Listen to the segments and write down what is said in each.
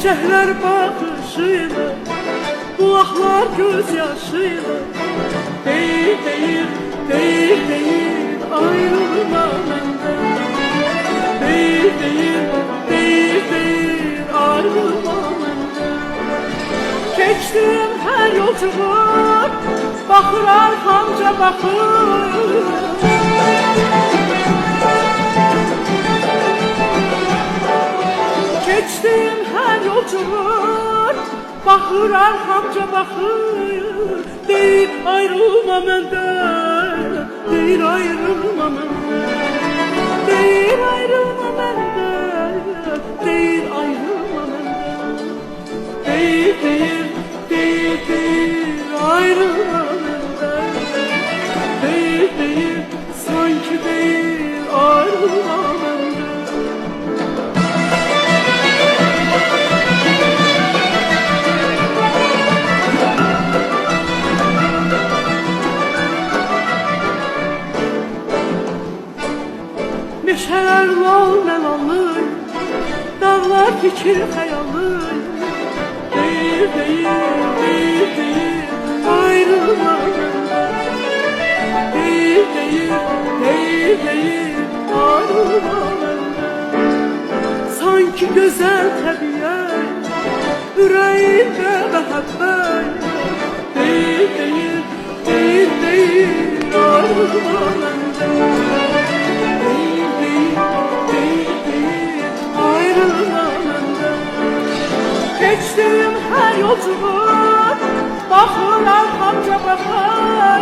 çiçekler bakışıyla, kulaklar gözyaşıyla. Değil, değil, değil, değil, ayrılma benden. Değil, değil, değil, değil, ayrılma benden. Keçdim her yolculuk, bakır arkamca bakır. Keçdim her yolculuk, bakır arkamca bakır. Değil ayrılma benden, değil ayrılma benden. Değil ayrılma benden, değil ayrılma benden. Değil, değil, değil, değil, ayrılma benden. Değil, değil, sanki değil, ayrılma benden. Meşələr lal məlallı, dağlar fikir xəyallı. Deyir, deyir, deyir, deyir, ayrılma məndən. Deyir, deyir, deyir, deyir, ayrılma məndən. Sanki gözəl təbiət, ürəyimdə məhəbbət. Deyir, deyir, deyir, deyir, ayrılma məndən. Keçdim her yolculuk, bakır arkamca bakar.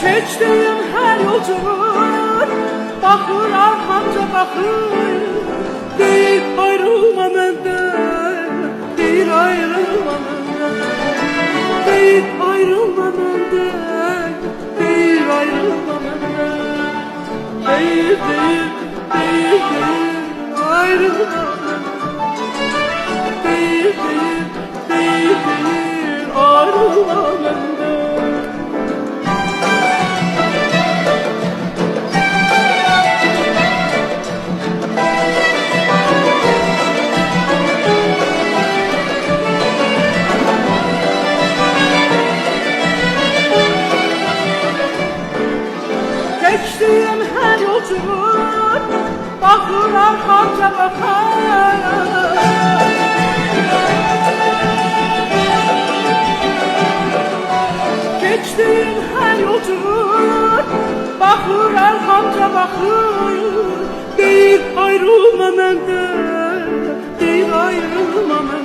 Keçdim her yolculuk, bakır arkamca bakır. Değil ayrılma benden, değil ayrılma benden. Değil ayrılma benden, değil ayrılma benden. Değil, değil, değil, değil, ayrılma benden. Değil, değil, değil, değil, ayrılma benden. Geçtim her yolculuk, bakır arkamca bakar. Geçtim her yolculuk, bakır arkamca bakır. Değil ayrılma benden, değil ayrılma benden.